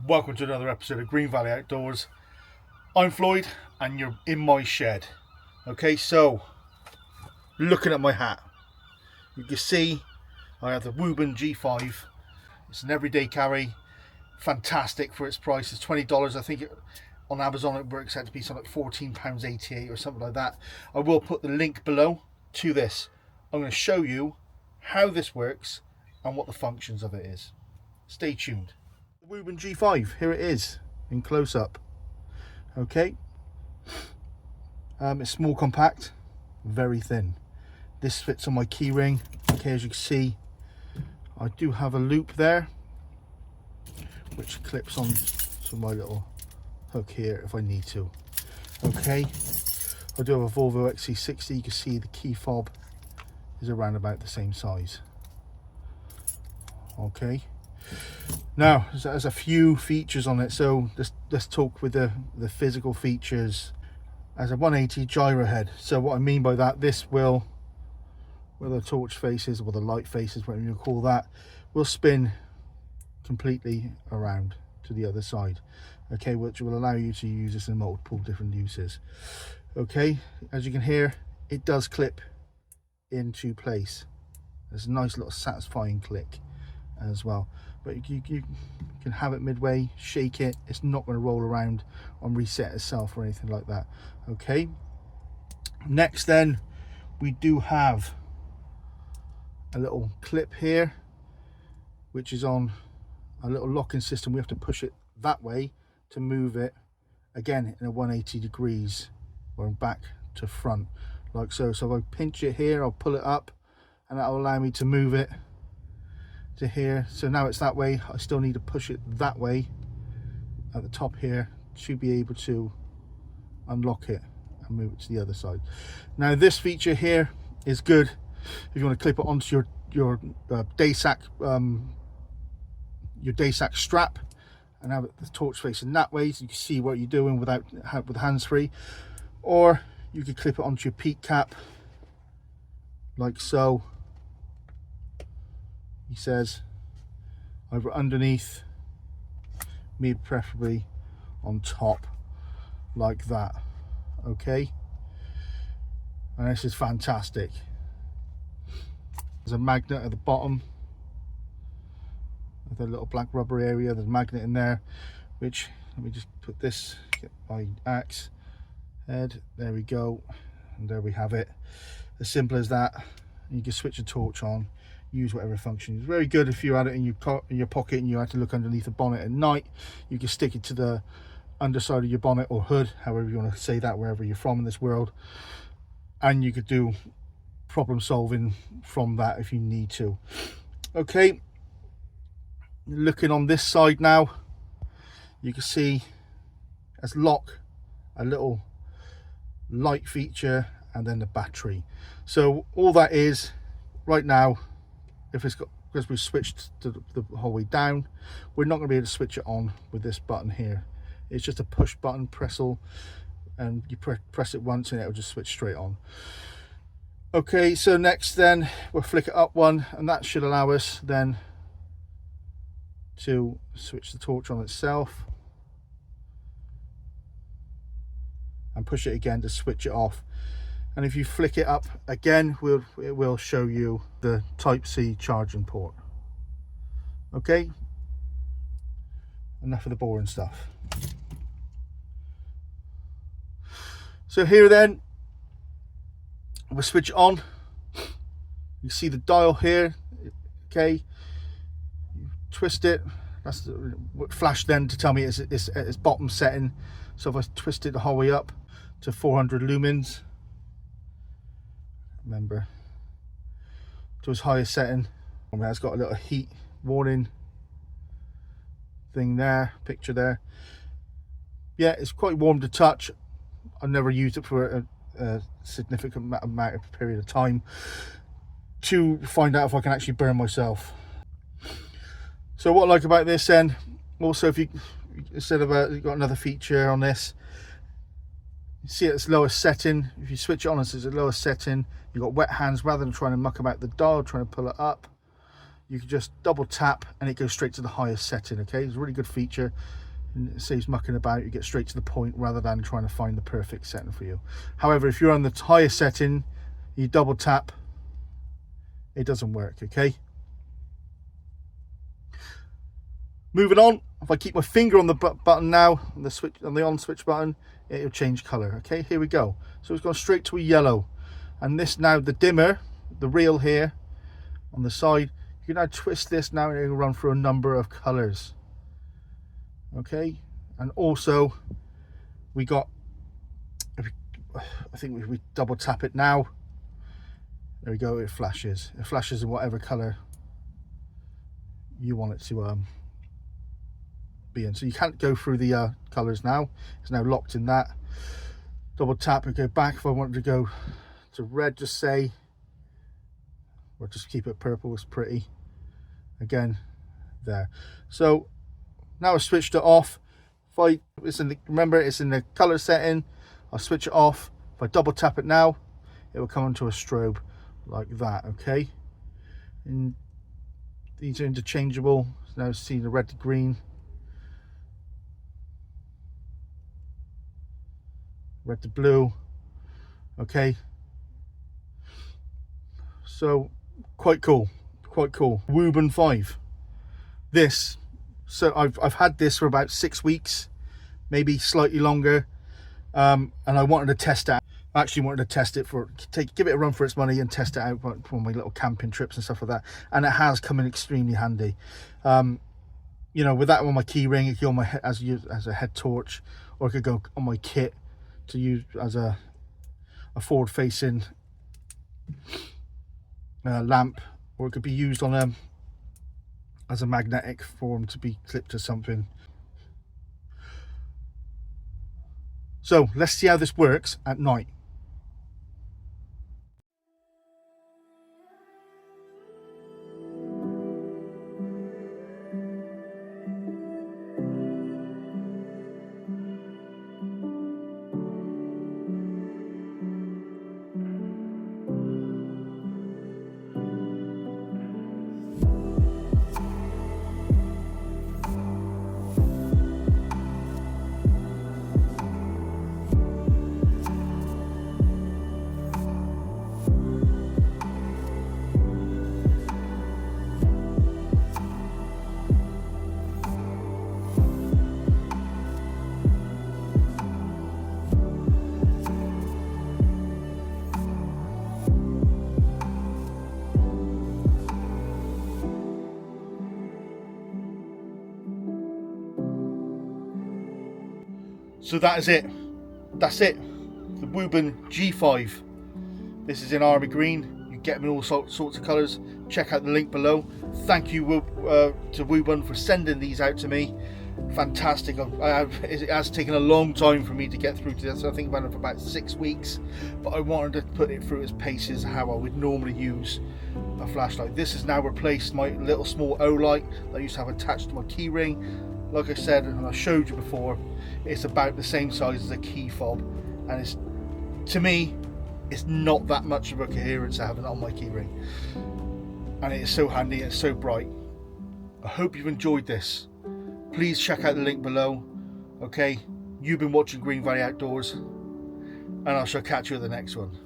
Welcome to another episode of Green Valley Outdoors. I'm Floyd and you're in my shed. Okay, so looking at my hat, you can see I have the Wuben G5. It's an everyday carry, fantastic for its price. It's $20. I think on Amazon it works out to be something like £14.88 or something like that. I will put the link below to this. I'm going to show you how this works and what the functions of it is. Stay tuned. The Wuben G5, here it is in close-up. Okay, it's small, compact, very thin. This fits on my key ring. Okay, as you can see, I do have a loop there which clips on to my little hook here if I need to. Okay, I do have a Volvo XC60. You can see the key fob is around about the same size. Okay, now there's a few features on it, so let's talk with the physical features. As a 180 gyro head, so what I mean by that, this will, where the torch faces or the light faces, whatever you call that, will spin completely around to the other side. Okay, which will allow you to use this in multiple different uses. Okay, as you can hear, it does clip into place. There's a nice little satisfying click as well, but you can have it midway, shake it, it's not going to roll around and reset itself or anything like that. Okay, next then we do have a little clip here which is on a little locking system. We have to push it that way to move it again in a 180 degrees or back to front, like so. So if I pinch it here, I'll pull it up and that will allow me to move it to here. So now it's that way. I still need to push it that way at the top here to be able to unlock it and move it to the other side. Now this feature here is good if you want to clip it onto your day sack strap and have the torch facing that way so you can see what you're doing with hands free, or you could clip it onto your peak cap like so. He says either underneath, me preferably on top like that. Okay, and this is fantastic. There's a magnet at the bottom with a little black rubber area. There's a magnet in there, which, let me just put this, get my axe head, there we go, and there we have it. As simple as that. You can switch the torch on, use whatever function. It's very good if you had it in your pocket and you had to look underneath the bonnet at night. You can stick it to the underside of your bonnet or hood, however you want to say that, wherever you're from in this world, and you could do problem solving from that if you need to. Okay, looking on this side now, you can see as lock a little light feature and then the battery. So all that is right now, if it's got, because we've switched the whole way down, we're not going to be able to switch it on with this button here. It's just a push button, pressel, and you press it once and it'll just switch straight on. Okay, so next then we'll flick it up one, and that should allow us then to switch the torch on itself and push it again to switch it off. And if you flick it up again, it will show you the Type-C charging port. Okay, enough of the boring stuff. So here then, we'll switch it on. You see the dial here. Okay, you twist it. That's the flash then to tell me it's at its bottom setting. So if I twist it the whole way up to 400 lumens, remember, to its highest setting, it's got a little heat warning thing there, picture there. Yeah, it's quite warm to touch. I've never used it for a significant amount of period of time to find out if I can actually burn myself. So what I like about this then, also, if you, instead of you've got another feature on this, you see at its lowest setting, if you switch it on, it's at the lowest setting, you've got wet hands. Rather than trying to muck about the dial, trying to pull it up, you can just double tap and it goes straight to the highest setting. Okay, it's a really good feature, and it saves mucking about. You get straight to the point rather than trying to find the perfect setting for you. However, if you're on the highest setting, you double tap, it doesn't work. Okay, moving on. If I keep my finger on the button now, on the switch, on the on switch button, it'll change color. Okay, here we go. So it's gone straight to a yellow, and this now, the dimmer, the reel here on the side, you can now twist this now and it'll run through a number of colors. Okay, and also we got, I think we double tap it now, there we go, it flashes in whatever color you want it to be in. So you can't go through the colors now, it's now locked in that. Double tap and go back. If I wanted to go to red, just say, or just keep it purple, it's pretty, again there. So now I switched it off. If it's in the, remember it's in the color setting, I'll switch it off. If I double tap it now, it will come onto a strobe like that. Okay, and these are interchangeable. So now see the red to green, red to blue. Okay, so quite cool, quite cool. Wuben 5. This, so I've had this for about 6 weeks, maybe slightly longer, and I wanted to test it out. I actually wanted to test it for, give it a run for its money and test it out for my little camping trips and stuff like that, and it has come in extremely handy. You know, with that on my key ring, it could go on my head as a head torch, or it could go on my kit to use as a forward facing lamp, or it could be used on as a magnetic form to be clipped to something. So let's see how this works at night. So that is it. That's it. The Wuben G5. This is in army green. You get them in all sorts of colours. Check out the link below. Thank you to Wuben for sending these out to me. Fantastic. It has taken a long time for me to get through to this. I think about it for about 6 weeks, but I wanted to put it through its paces how I would normally use a flashlight. This has now replaced my little small O light that I used to have attached to my key ring. Like I said, and I showed you before, it's about the same size as a key fob, and it's, to me, it's not that much of a coherence to have it on my key ring, and it is so handy and it's so bright. I hope you've enjoyed this. Please check out the link below. Okay, you've been watching Green Valley Outdoors, and I shall catch you at the next one.